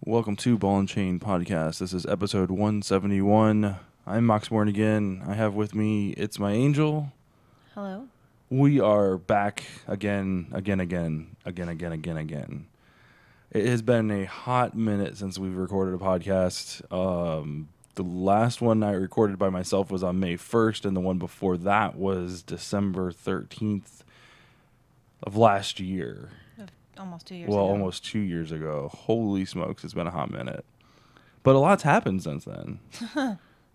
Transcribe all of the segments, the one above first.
Welcome to Ball and Chain Podcast. This is episode 171. I'm Mox Mornigan. I have with me, it's my angel. Hello. We are back again. It has been a hot minute since we've recorded a podcast. The last one I recorded by myself was on May 1st, and the one before that was December 13th of last year. Almost 2 years Well, ago. almost 2 years ago. Holy smokes, it's been a hot minute. But a lot's happened since then.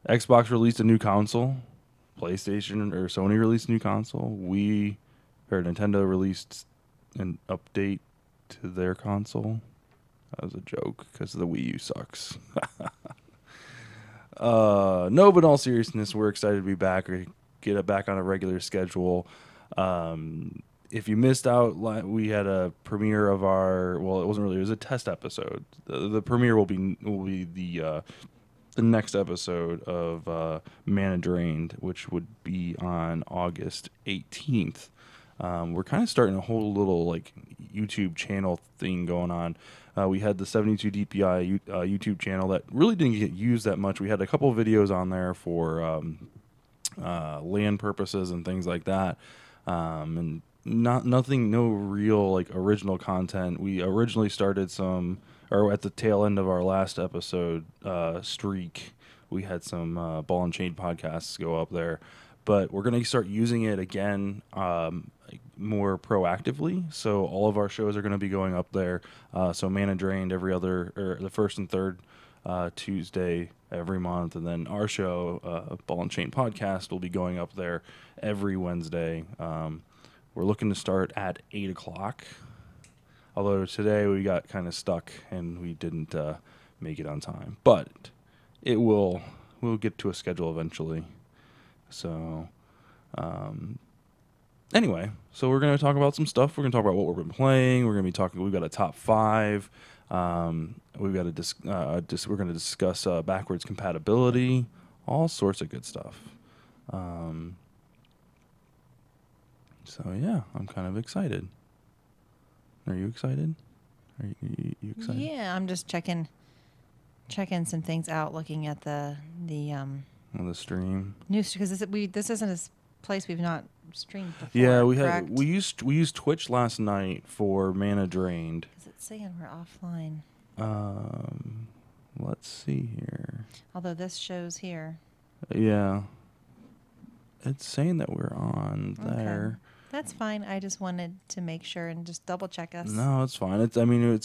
Xbox released a new console. PlayStation or Sony released a new console. Nintendo released an update to their console. That was a joke because the Wii U sucks. No, but in all seriousness, we're excited to be back or get it back on a regular schedule. If you missed out, we had a premiere of our. Well, it wasn't really. It was a test episode. The premiere will be the next episode of Mana Drained, which would be on August 18th. We're kind of starting a whole little like YouTube channel thing going on. We had the 72 DPI YouTube channel that really didn't get used that much. We had a couple of videos on there for LAN purposes and things like that, and no real like original content. We originally started at the tail end of our last episode streak, we had some Ball and Chain podcasts go up there, but we're going to start using it again more proactively. So all of our shows are going to be going up there. So Mana Drained the first and third Tuesday every month, and then our show, Ball and Chain Podcast, will be going up there every Wednesday. We're looking to start at 8 o'clock. Although today we got kind of stuck and we didn't make it on time. But we'll get to a schedule eventually. So, anyway, so we're going to talk about some stuff. We're going to talk about what we've been playing. We've got a top 5. We're going to discuss backwards compatibility, all sorts of good stuff. So yeah, I'm kind of excited. Are you excited? Are you excited? Yeah, I'm just checking some things out, looking at the On the stream. news, because this isn't a place we've not streamed before. Yeah, correct? we used Twitch last night for Mana Drained. Is it saying we're offline? Let's see here. Although this shows here. Yeah. It's saying that we're on there. Okay. That's fine. I just wanted to make sure and just double check us. No, it's fine. It's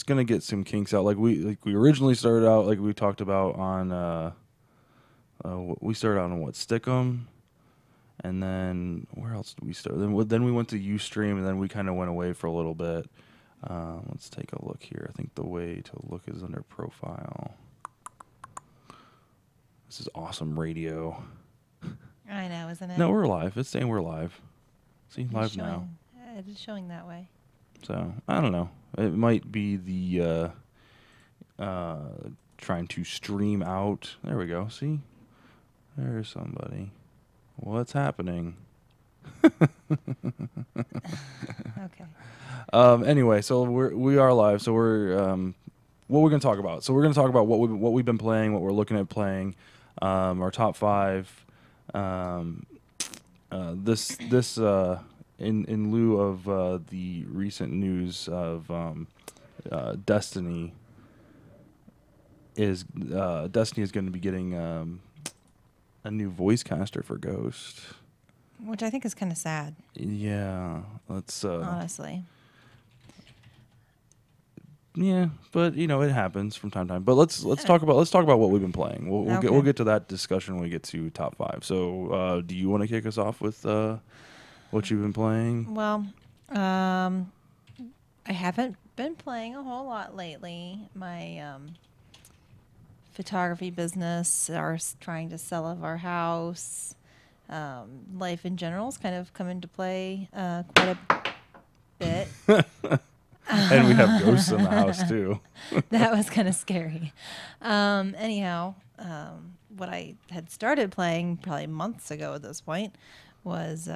gonna get some kinks out. Like we originally started out, like we talked about on we started out on Stickum, and then where else did we start? Then we went to Ustream, and then we kind of went away for a little bit. Let's take a look here. I think the way to look is under profile. This is awesome radio. I know, isn't it? No, we're live. It's saying we're live. See, live now. It is showing that way. So, I don't know. It might be the trying to stream out. There we go. See? There's somebody. What's happening? Okay. Anyway, so we are live. So we're what we're going to talk about. So we're going to talk about what we've been playing, what we're looking at playing, our top 5. This in lieu of the recent news of Destiny is going to be getting a new voice caster for Ghost, Which I think is kind of sad. Yeah, let's honestly. Yeah, but it happens from time to time. But let's talk about what we've been playing. We'll get to that discussion when we get to top 5. So, do you want to kick us off with what you've been playing? Well, I haven't been playing a whole lot lately. My photography business, trying to sell of our house, life in general has kind of come into play quite a bit. And we have ghosts in the house too. That was kind of scary. Anyhow, what I had started playing probably months ago at this point was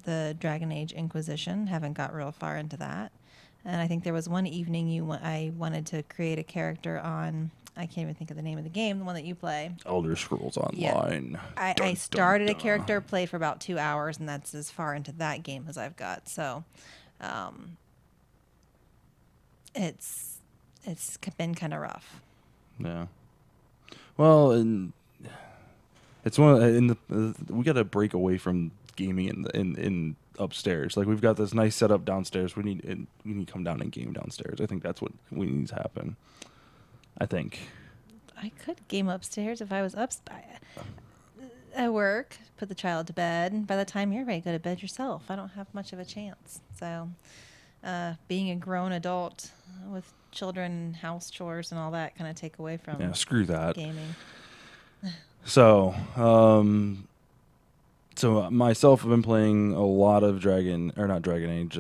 the Dragon Age Inquisition. Haven't got real far into that. And I think there was one evening I wanted to create a character on, I can't even think of the name of the game, the one that you play. Elder Scrolls Yeah. Online. I started a character, played for about 2 hours, and that's as far into that game as I've got. So, it's been kind of rough. Yeah. Well, and it's one in the we got to break away from gaming in upstairs. Like we've got this nice setup downstairs. We need to come down and game downstairs. I think that's what we need to happen. I think. I could game upstairs if I was at work, put the child to bed, and by the time you're ready, go to bed yourself. I don't have much of a chance. So, being a grown adult with children, house chores, and all that kind of take away from screw that gaming. So, so myself, I've been playing a lot of not Dragon Age,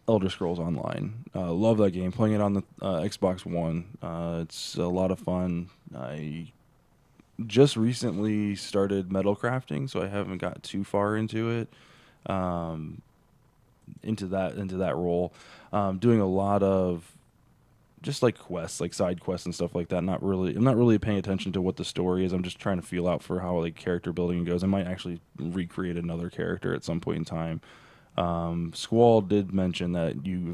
Elder Scrolls Online. Love that game. Playing it on the Xbox One. It's a lot of fun. I just recently started metal crafting, so I haven't got too far into it. Into that role, doing a lot of just like quests, like side quests and stuff like that. I'm not really paying attention to what the story is. I'm just trying to feel out for how like character building goes. I might actually recreate another character at some point in time. Squall did mention that you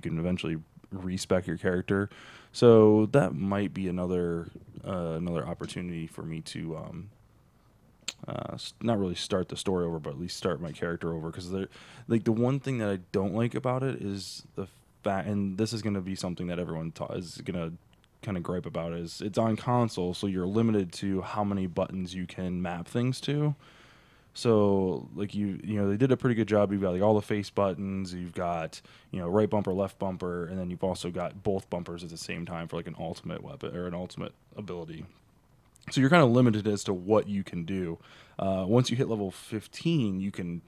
can eventually respec your character, so that might be another opportunity for me to not really start the story over, but at least start my character over. Because the one thing that I don't like about it is the fact, and this is going to be something that everyone is going to kind of gripe about, is it's on console, so you're limited to how many buttons you can map things to. So like you know they did a pretty good job. You've got like all the face buttons, you've got right bumper, left bumper, and then you've also got both bumpers at the same time for like an ultimate weapon or an ultimate ability. So you're kind of limited as to what you can do. Once you hit level 15, you can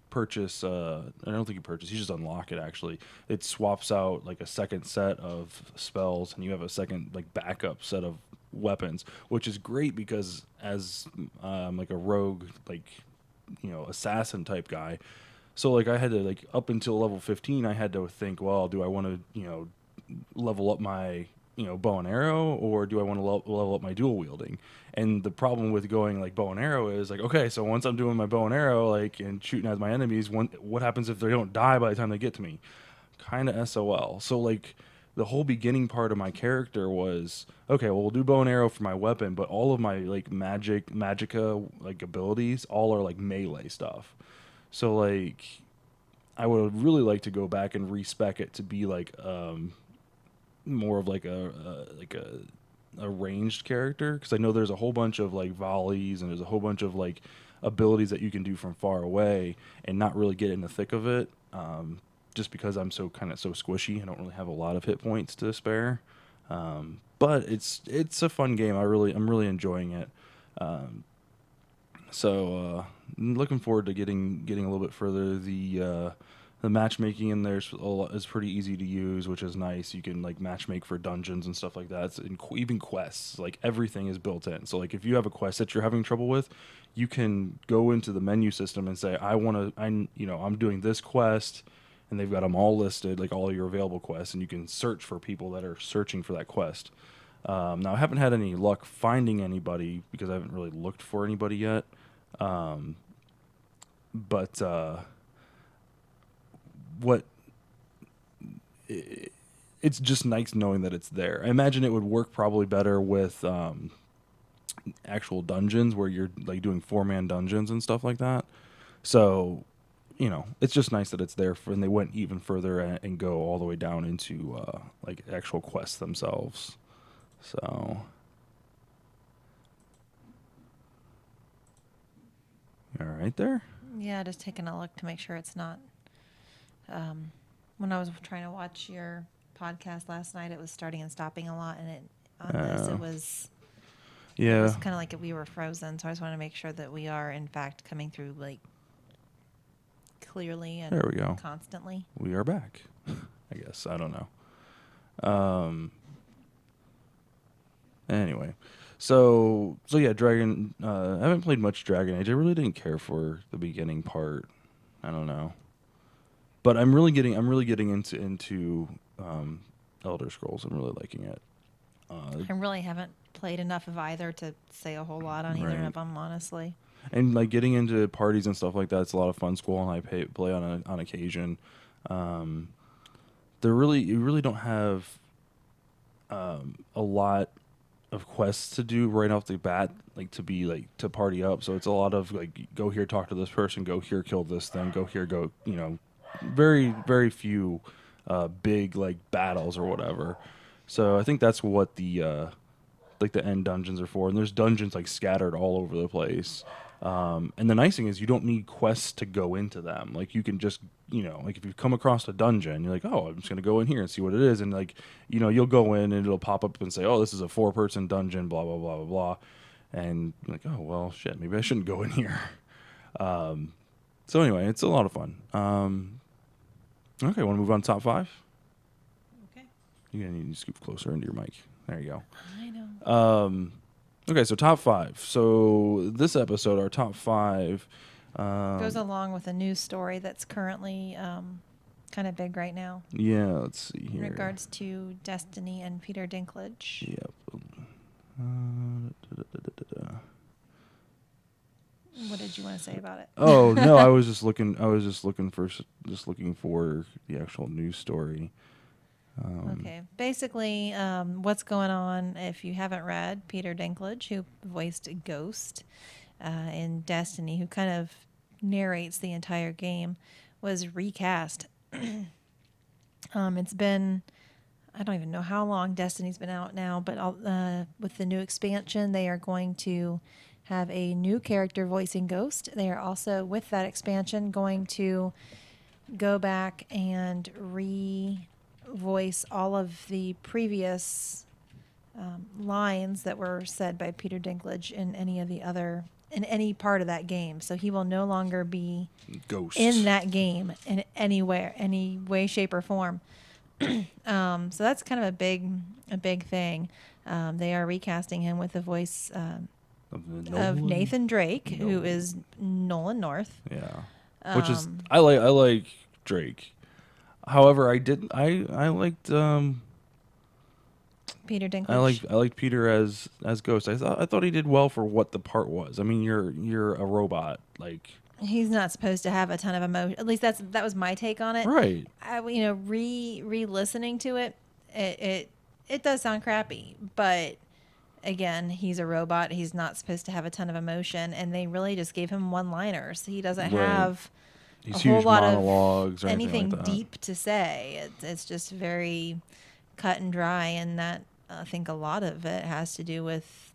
purchase. I don't think you purchase. You just unlock it. Actually, it swaps out like a second set of spells, and you have a second like backup set of weapons, which is great because as like a rogue, like assassin type guy. So like I had to like up until level 15, I had to think, well, do I want to level up my bow and arrow, or do I want to level up my dual wielding? And the problem with going like bow and arrow is like, okay, so once I'm doing my bow and arrow like and shooting at my enemies, what happens if they don't die by the time they get to me? Kind of SOL. So like the whole beginning part of my character was, okay, well, we'll do bow and arrow for my weapon, but all of my like magicka like abilities all are like melee stuff. So like I would really like to go back and respec it to be like more of like a ranged character, because I know there's a whole bunch of like volleys and there's a whole bunch of like abilities that you can do from far away and not really get in the thick of it. Just because I'm so squishy, I don't really have a lot of hit points to spare. But it's a fun game. I'm really enjoying it. So I'm looking forward to getting a little bit further. The matchmaking in there is pretty easy to use, which is nice. You can like matchmake for dungeons and stuff like that. Even quests, like everything is built in. So like if you have a quest that you're having trouble with, you can go into the menu system and say, I'm doing this quest, and they've got them all listed, like all your available quests, and you can search for people that are searching for that quest. Now I haven't had any luck finding anybody because I haven't really looked for anybody yet. But it's just nice knowing that it's there. I imagine it would work probably better with actual dungeons where you're like doing 4-man dungeons and stuff like that. So, it's just nice that it's there and they went even further and go all the way down into like actual quests themselves. So, you all right there? Yeah, just taking a look to make sure it's not. When I was trying to watch your podcast last night, it was starting and stopping a lot, and it was kind of like we were frozen. So I just want to make sure that we are in fact coming through like clearly and there we go. Constantly. We are back. I guess I don't know. Anyway, so yeah, Dragon. I haven't played much Dragon Age. I really didn't care for the beginning part. I don't know, but I'm really getting into Elder Scrolls. I'm really liking it. I really haven't played enough of either to say a whole lot on either Right. of them, honestly. And like getting into parties and stuff like that, it's a lot of fun. School and I play on occasion. Um, you really don't have a lot of quests to do right off the bat, like to be like to party up. So it's a lot of like go here, talk to this person, go here, kill this thing, go here, go. Very few big like battles or whatever. So I think that's what the like the end dungeons are for. And there's dungeons like scattered all over the place. And the nice thing is you don't need quests to go into them. Like you can just, like if you come across a dungeon, you're like, oh, I'm just going to go in here and see what it is. And like, you'll go in and it'll pop up and say, oh, this is a 4-person dungeon, blah, blah, blah, blah, blah. And you're like, oh, well, shit, maybe I shouldn't go in here. So anyway, it's a lot of fun. Okay, want to move on to top 5? Okay. You're going to need to scoop closer into your mic. There you go. I know. Okay, so top 5. So this episode, our top 5 Goes along with a news story that's currently kind of big right now yeah, let's see in here. regards to Destiny and Peter Dinklage. Yep. What did you want to say about it? Oh no, I was just looking. I was just looking for the actual news story. Okay. Basically, what's going on, if you haven't read, Peter Dinklage, who voiced Ghost in Destiny, who kind of narrates the entire game, was recast. It's been, I don't even know how long Destiny's been out now, but with the new expansion, they are going to have a new character voicing Ghost. They are also, with that expansion, going to go back and voice all of the previous lines that were said by Peter Dinklage in any part of that game. So he will no longer be Ghost in that game in any way, shape, or form. So that's kind of a big thing. They are recasting him with the voice of Nathan Drake, who is Nolan North. Yeah, which is I like Drake. However, I liked Peter Dinklage. I liked Peter as Ghost. I thought he did well for what the part was. I mean, you're a robot, like he's not supposed to have a ton of emotion. At least that was my take on it. right. Re-listening to it, it does sound crappy, but again, he's a robot. He's not supposed to have a ton of emotion, and they really just gave him one-liners. He doesn't have These a huge whole lot monologues of or anything like that. deep to say. It's just very cut and dry, and that I think a lot of it has to do with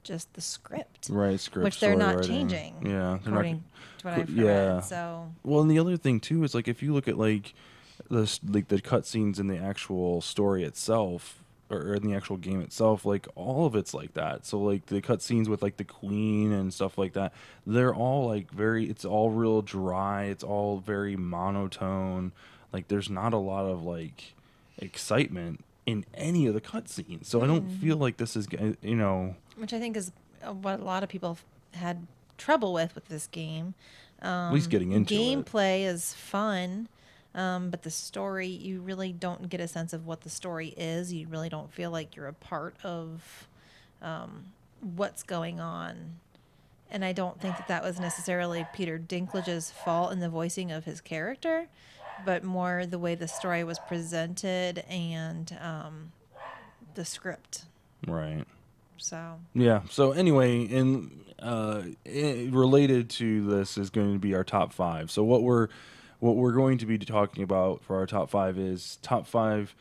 just the script, Right, script, which they're story not writing. changing. Yeah, they're according to what I've yeah. read. So Well, and the other thing too is like if you look at like the cutscenes in the actual story itself, or in the actual game itself, like all of it's like that. So like the cutscenes with like the queen and stuff like that, they're all like it's all real dry. It's all very monotone. Like there's not a lot of like excitement in any of the cutscenes. So I don't feel like this is which I think is what a lot of people had trouble with this game. at least getting into it. Gameplay is fun, but the story, you really don't get a sense of what the story is. You really don't feel like you're a part of what's going on. And I don't think that was necessarily Peter Dinklage's fault in the voicing of his character, but more the way the story was presented and the script. Right. So Yeah. So anyway, related to this is going to be our top 5. So what we're going to be talking about for our top 5 is top 5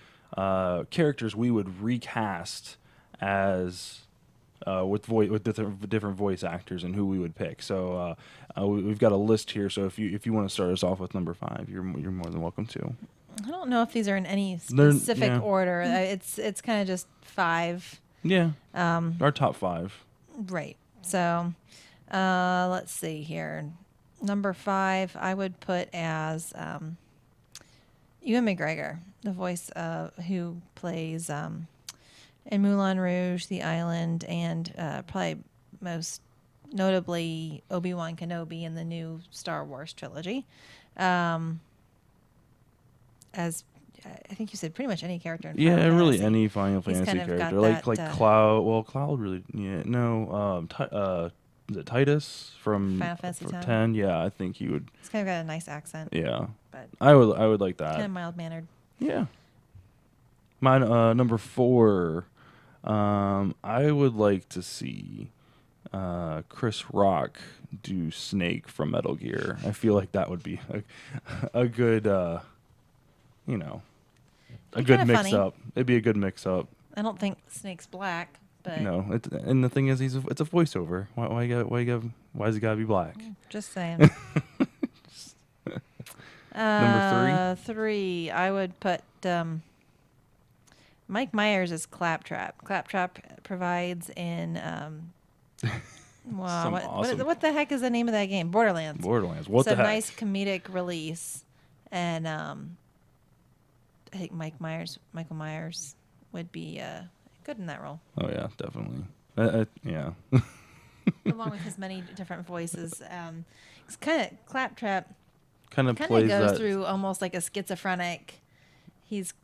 characters we would recast as with different voice actors and who we would pick. So we've got a list here. So if you want to start us off with number 5, you're more than welcome to. I don't know if these are in any specific yeah. order. It's kind of just 5. Yeah. Our top 5. Right. So let's see here. Number 5, I would put as Ewan McGregor, the voice who plays in Moulin Rouge, The Island, and probably most notably Obi-Wan Kenobi in the new Star Wars trilogy. As I think you said, pretty much any character in Final Fantasy. really any Final He's Fantasy kind of got character, like that, Cloud. Well, Cloud really, yeah, no. Is it Titus from Final Fantasy from X? 10? Yeah, I think he would. He's kind of got a nice accent, Yeah, but I would like kind that. of mild-mannered. Yeah. Mine, number 4. I would like to see Chris Rock do Snake from Metal Gear. I feel like that would be a good, you know, a Be good kinda mix funny. up. It'd be a good mix up. I don't think Snake's black, but And the thing is, it's a voiceover. Why does it gotta be black? just saying. Number 3, I would put Mike Myers as Claptrap. Claptrap provides in wow, Some awesome- what the heck is the name of that game? Borderlands. Borderlands. What it's the a heck? nice comedic release, and I think Michael Myers would be good in that role, Oh yeah, definitely. Yeah. along with his many different voices. It's kind of Claptrap. kind of Kind plays of goes that. through almost like a schizophrenic. He's,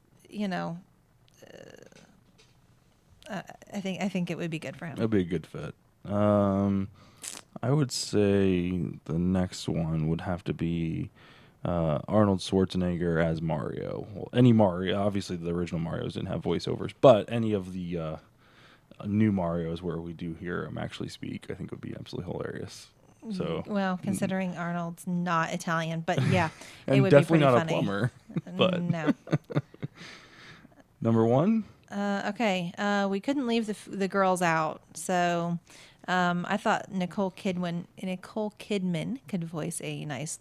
I think it would be good for him. That'd be a good fit. I would say the next one would have to be Arnold Schwarzenegger as Mario. Well, any Mario. Obviously, the original Marios didn't have voiceovers, but any of the new Marios where we do hear him actually speak, I think would be absolutely hilarious. So, Well, considering Arnold's not Italian, but yeah, it and would definitely be not pretty a funny. plumber. But No. number 1, Okay. We couldn't leave the girls out, so I thought Nicole Kidman could voice a nice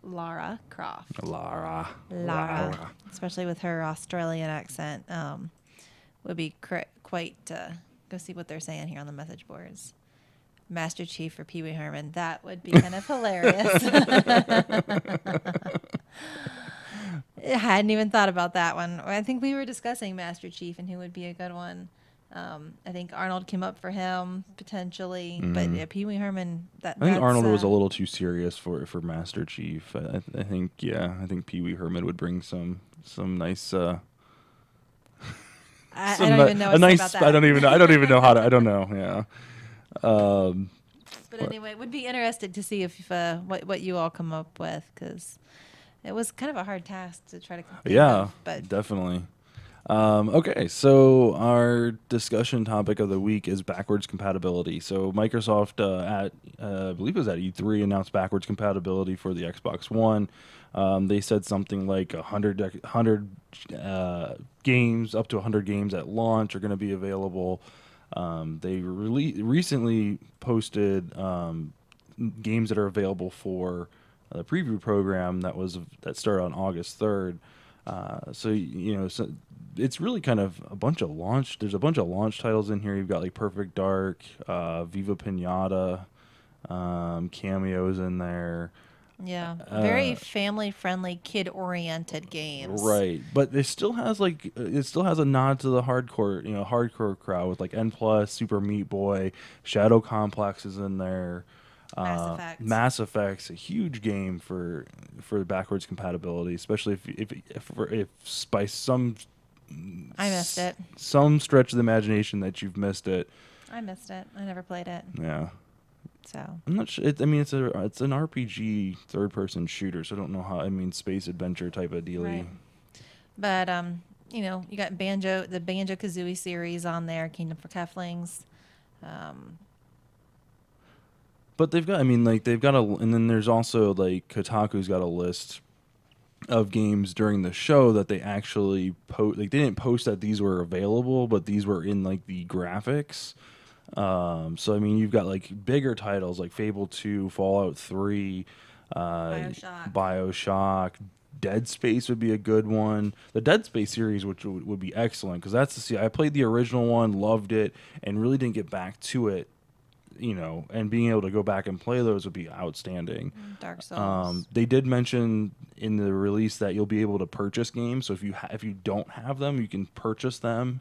Lara Croft. Lara. Lara, especially with her Australian accent, would be quite. Go see what they're saying here on the message boards. Master Chief for Pee Wee Herman. That would be kind of hilarious. I hadn't even thought about that one. I think we were discussing Master Chief and who would be a good one. I think Arnold came up for him potentially, but yeah, Pee Wee Herman. I think Arnold was a little too serious for Master Chief. I think Pee Wee Herman would bring some nice. I don't even know what to say about that. I don't even know how to. I don't know. Yeah. But anyway, would be interested to see if what you all come up with, because it was kind of a hard task to try to think of, but definitely. Okay, so our discussion topic of the week is backwards compatibility. So Microsoft I believe it was at E3 announced backwards compatibility for the Xbox One. They said something like 100 games, up to 100 games at launch are going to be available. They recently posted games that are available for the preview program that started on August 3rd. So it's really kind of a bunch of launch. There's a bunch of launch titles in here. You've got like Perfect Dark, Viva Pinata, cameos in there. yeah, very family-friendly, kid-oriented games. Right, but it still has a nod to the hardcore crowd with like N+, Super Meat Boy, Shadow Complex is in there. Mass Effect's a huge game for backwards compatibility, especially if by some I missed it. Some stretch of the imagination that you've missed it. I missed it. I never played it. Yeah. So I'm not sure. It's an RPG third-person shooter, so I don't know how. I mean, space adventure type of dealie. Right. But you got the Banjo-Kazooie series on there, Kingdom for Keflings. But they've got and then there's also like Kotaku's got a list of games during the show that they actually they didn't post that these were available, but these were in like the graphics. So I mean, you've got like bigger titles like Fable 2, Fallout 3, Bioshock, Dead Space would be a good one. The Dead Space series, which would be excellent, because I played the original one, loved it, and really didn't get back to it. And being able to go back and play those would be outstanding. Dark Souls. They did mention in the release that you'll be able to purchase games. So if you don't have them, you can purchase them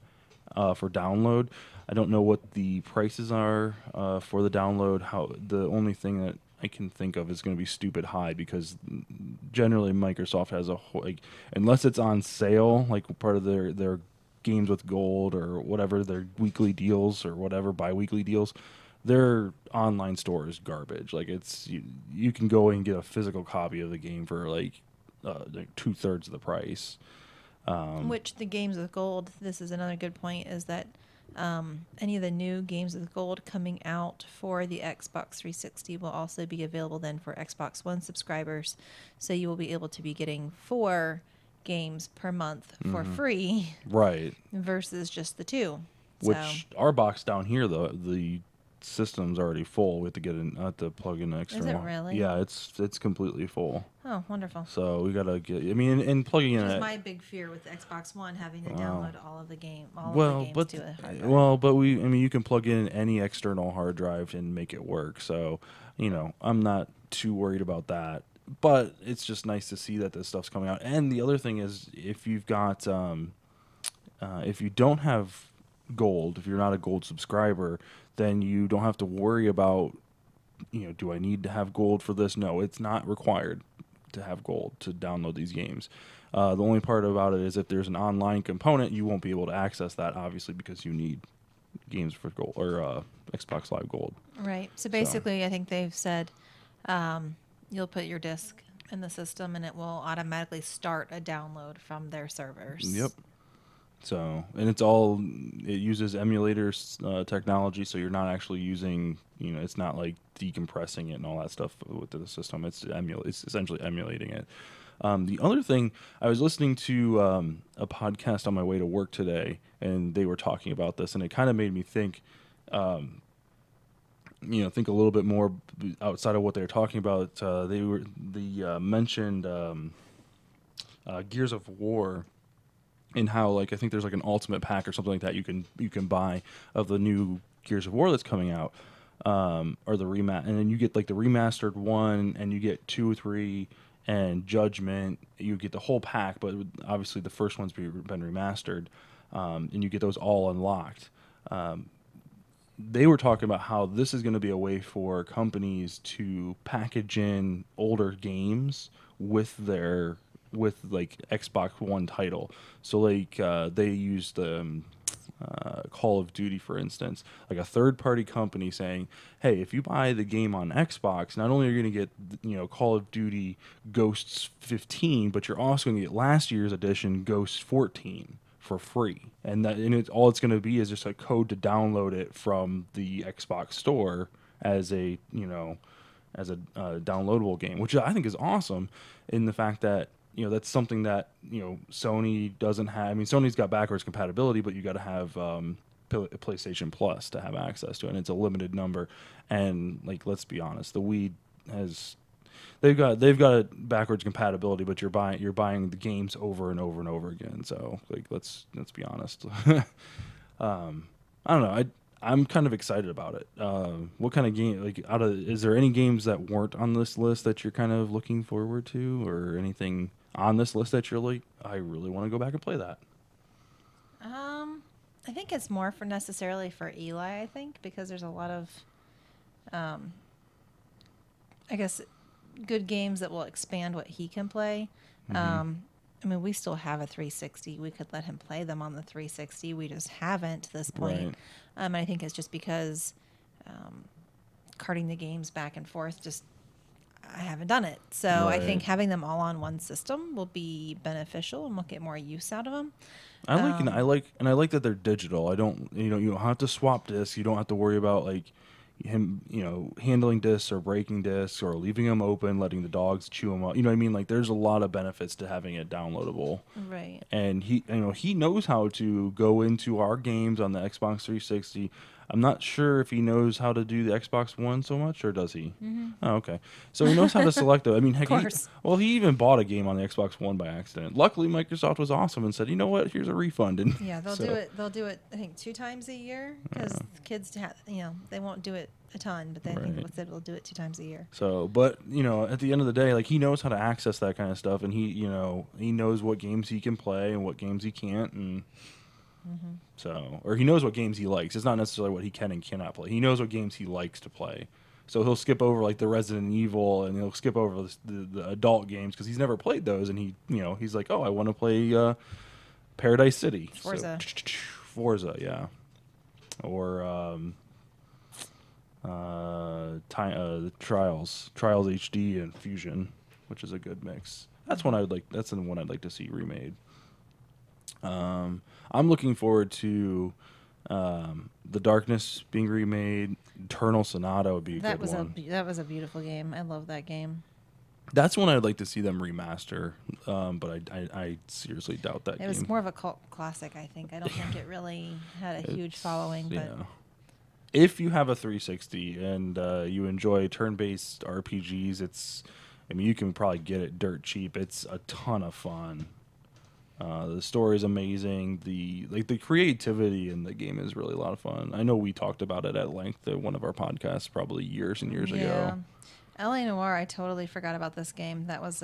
for download. I don't know what the prices are for the download. How the only thing that I can think of is going to be stupid high because generally Microsoft has a whole, like, unless it's on sale, like part of their games with gold or whatever, their weekly deals or whatever, bi-weekly deals, their online store is garbage. Like it's you can go and get a physical copy of the game for like 2/3 of the price. Which the games with gold, this is another good point, is that any of the new games with gold coming out for the Xbox 360 will also be available then for Xbox One subscribers. So you will be able to be getting 4 games per month for free, Right. versus just the 2. Which our box down here, the system's already full. We have to to plug in an external. really? Yeah, it's completely full. Oh, wonderful. So we gotta get. I mean, and plugging in. Which is my big fear with Xbox One, having to download all of the games to a hard drive. Well, but I mean, you can plug in any external hard drive and make it work. So, I'm not too worried about that. But it's just nice to see that this stuff's coming out. And the other thing is, if you've got, if you don't have gold, if you're not a gold subscriber, then you don't have to worry about, do I need to have gold for this? No, it's not required to have gold to download these games. The only part about it is if there's an online component, you won't be able to access that, obviously, because you need games for gold or Xbox Live Gold. Right. So basically, I think they've said you'll put your disc in the system and it will automatically start a download from their servers. Yep. So, and it uses emulators technology, so you're not actually using, it's not like decompressing it and all that stuff with the system. It's essentially emulating it. The other thing, I was listening to a podcast on my way to work today, and they were talking about this, and it kind of made me think, think a little bit more outside of what they were talking about. They mentioned Gears of War. And how, like, I think there's like an ultimate pack or something like that you can buy of the new Gears of War that's coming out, or the and then you get like the remastered 1, and you get 2, 3, and Judgment. You get the whole pack, but obviously the first one's been remastered, and you get those all unlocked. They were talking about how this is going to be a way for companies to package in older games with like Xbox One title. So like they used Call of Duty, for instance, like a third-party company saying, hey, if you buy the game on Xbox, not only are you going to get Call of Duty Ghosts 15, but you're also going to get last year's edition Ghosts 14 for free. And all it's going to be is just a code to download it from the Xbox store as a downloadable game, which I think is awesome in the fact that that's something that Sony doesn't have. I mean, Sony's got backwards compatibility, but you got to have PlayStation Plus to have access to it, and it's a limited number. And like, let's be honest, the Wii they've got a backwards compatibility, but you're buying the games over and over and over again. So like, let's be honest. I don't know. I'm kind of excited about it. What kind of game, is there any games that weren't on this list that you're kind of looking forward to, or anything on this list that you're like, I really want to go back and play that? I think it's more necessarily for Eli, I think, because there's a lot of, I guess, good games that will expand what he can play. I mean, we still have a 360. We could let him play them on the 360. We just haven't to this point. Right. And I think it's just because carting the games back and forth, I haven't done it. So Right. I think having them all on one system will be beneficial, and we'll get more use out of them. I like that they're digital. I don't, you don't have to swap discs. You don't have to worry about like him, handling discs or breaking discs or leaving them open, letting the dogs chew them up. You know what I mean? Like, there's a lot of benefits to having it downloadable. Right. And he knows how to go into our games on the Xbox 360. I'm not sure if he knows how to do the Xbox One so much, or does he? Mm-hmm. Oh, okay. So he knows how to select it. I mean, heck, Of course. he even bought a game on the Xbox One by accident. Luckily, Microsoft was awesome and said, you know what, here's a refund. And Yeah, they'll do it. They'll do it, I think, 2 times a year, because kids, they won't do it a ton, but they think Right. they'll do it 2 times a year. So, but at the end of the day, like, he knows how to access that kind of stuff, and he knows what games he can play and what games he can't, and So, or he knows what games he likes. It's not necessarily what he can and cannot play. He knows what games he likes to play. So he'll skip over like the Resident Evil, and he'll skip over the adult games because he's never played those. And he's like, oh, I want to play Paradise City. Forza. So, Forza, yeah. Or the Trials HD and Fusion, which is a good mix. That's the one I'd like to see remade. I'm looking forward to The Darkness being remade. Eternal Sonata would be a good one. That was a beautiful game. I love that game. That's one I'd like to see them remaster, but I seriously doubt that game. It was more of a cult classic, I think. I don't think it really had a huge following. But Yeah. If you have a 360 and you enjoy turn-based RPGs, you can probably get it dirt cheap. It's a ton of fun. The story is amazing. The creativity in the game is really a lot of fun. I know we talked about it at length at one of our podcasts probably years and years ago. L.A. Noire, I totally forgot about this game. That was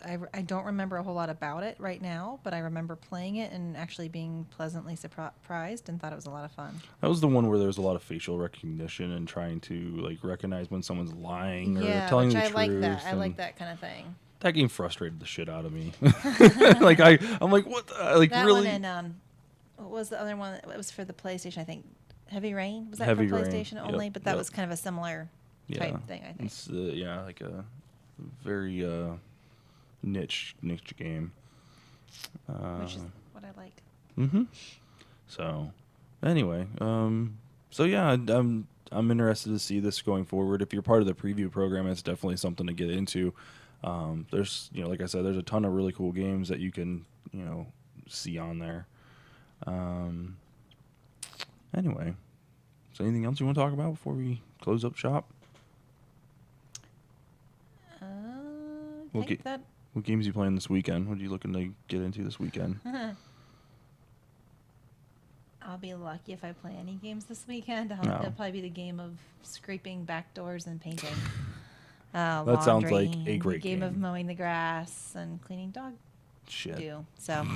I don't remember a whole lot about it right now, but I remember playing it and actually being pleasantly surprised and thought it was a lot of fun. That was the one where there was a lot of facial recognition and trying to recognize when someone's lying or telling the truth. Like that. I like that kind of thing. That game frustrated the shit out of me. I'm like, what? That really? One and what was the other one? It was for the PlayStation, I think. Heavy Rain, was that Heavy for Rain. PlayStation only? Yep, But that yep. was kind of a similar type thing, I think. It's like a very niche game. Which is what I like. Mm-hmm. So, anyway, so yeah, I'm interested to see this going forward. If you're part of the preview program, it's definitely something to get into. There's, like I said, there's a ton of really cool games that you can, see on there. Anyway, is there anything else you want to talk about before we close up shop? I think that... What games are you playing this weekend? What are you looking to get into this weekend? I'll be lucky if I play any games this weekend. No. It'll probably be the game of scraping back doors and painting. That sounds like a great game. game. Of mowing the grass and cleaning dog Shit. do. So,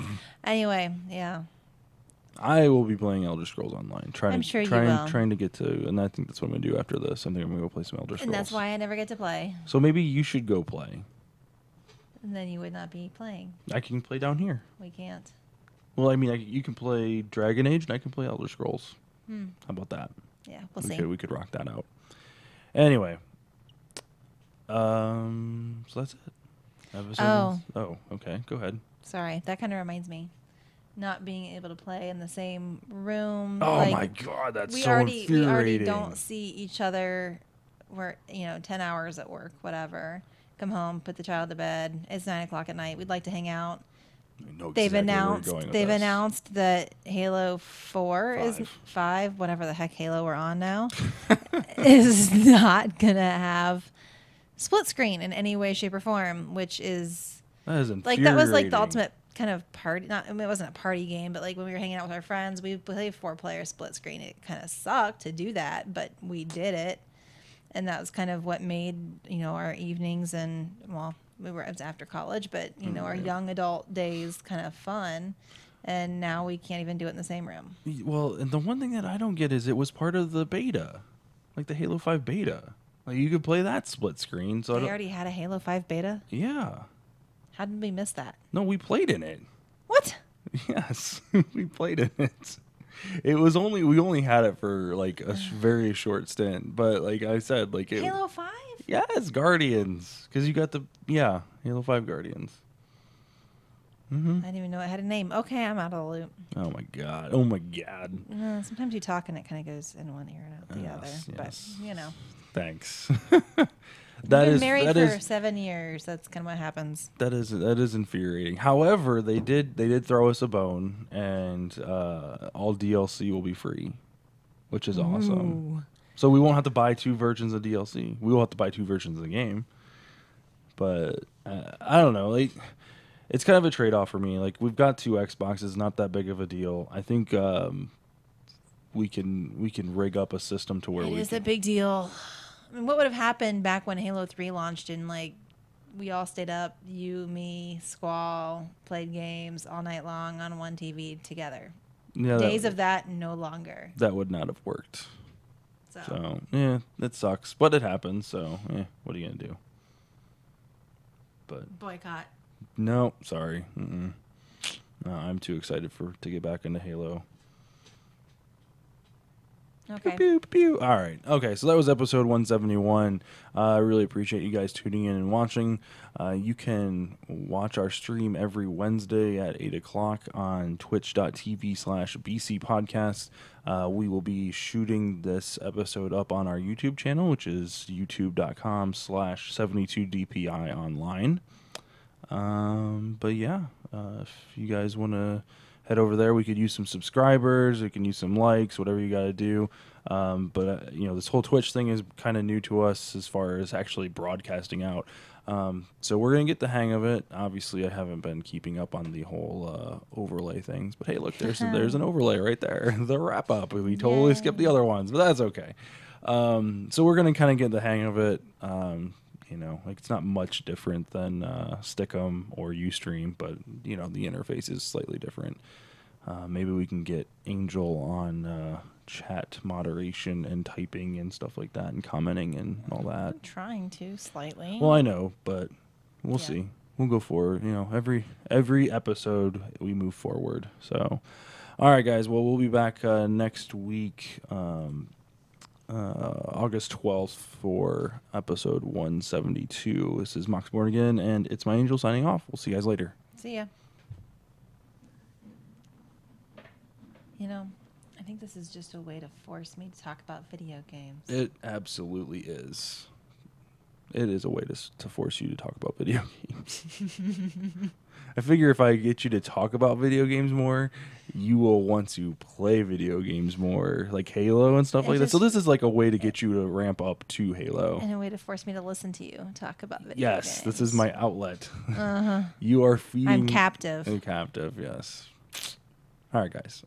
anyway, yeah. I will be playing Elder Scrolls Online. Trying to get to, and I think that's what I'm going to do after this. I think I'm going to go play some Elder Scrolls. And that's why I never get to play. So maybe you should go play. And then you would not be playing. I can play down here. We can't. Well, you can play Dragon Age, and I can play Elder Scrolls. How about that? Yeah, we'll see. We could rock that out. Anyway. So that's it. Oh, okay. Go ahead. Sorry, that kind of reminds me. Not being able to play in the same room. Oh my God, that's so infuriating. We already don't see each other. We're 10 hours at work, whatever. Come home, put the child to bed. It's 9:00 at night. We'd like to hang out. They've announced that Halo 4 is 5, whatever the heck Halo we're on now, is not gonna have split screen in any way, shape, or form, which is that was like the ultimate kind of party. It wasn't a party game, but like when we were hanging out with our friends, we played 4-player split screen. It kind of sucked to do that, but we did it, and that was kind of what made our evenings and it was after college, but our young adult days kind of fun. And now we can't even do it in the same room. Well, and the one thing that I don't get is it was part of the beta, like the Halo 5 beta. Like you could play that split screen. So they already had a Halo 5 beta? Yeah. How did we miss that? No, we played in it. What? Yes, we played in it. We only had it for like a very short stint, but like I said, like Halo 5? Yes, Guardians, because you got Halo 5 Guardians. Mm-hmm. I didn't even know it had a name. Okay, I'm out of the loop. Oh my god. Sometimes you talk and it kind of goes in one ear and out the other. Yes. But Thanks. We've been married for 7 years. That's kind of what happens. That is infuriating. However, they did throw us a bone, and all DLC will be free, which is awesome. So we won't have to buy 2 versions of DLC. We will have to buy 2 versions of the game. But I don't know. Like, it's kind of a trade-off for me. Like, we've got 2 Xboxes, not that big of a deal. I think we can rig up a system to where it is a big deal. I mean, what would have happened back when Halo 3 launched and like we all stayed up, you, me, Squall, played games all night long on one TV together? Yeah, Days of that no longer. that would not have worked. So, So yeah, it sucks, but it happens. So what are you gonna do? But boycott. no, sorry. No, I'm too excited to get back into Halo. Okay. Pew, pew, pew. All right. Okay, so that was episode 171. I really appreciate you guys tuning in and watching. You can watch our stream every Wednesday at 8 o'clock on twitch.tv/BC Podcast. We will be shooting this episode up on our YouTube channel, which is youtube.com/72DPI online. But yeah, if you guys want to head over there, we could use some subscribers, we can use some likes, whatever you got to do. But this whole Twitch thing is kind of new to us as far as actually broadcasting out. So we're going to get the hang of it. Obviously, I haven't been keeping up on the whole overlay things. But hey, look, there's an overlay right there. The wrap up. We totally skipped the other ones, but that's okay. So we're going to kind of get the hang of it. It's not much different than Stick'em or Ustream, but the interface is slightly different. Maybe we can get Angel on chat moderation and typing and stuff like that, and commenting and all that. I'm trying to slightly. Well, I know, but we'll see. We'll go forward. Every episode we move forward. So, all right, guys. Well, we'll be back next week. August 12th for episode 172. This is Mox Born Again, and it's my Angel signing off. We'll see you guys later. See ya. I think this is just a way to force me to talk about video games. It absolutely is. It is a way to force you to talk about video games. I figure if I get you to talk about video games more, you will want to play video games more, like Halo and stuff like that. So this is like a way to get you to ramp up to Halo. And a way to force me to listen to you talk about video games. Yes, this is my outlet. You are feeding... I'm captive. I'm captive, yes. All right, guys.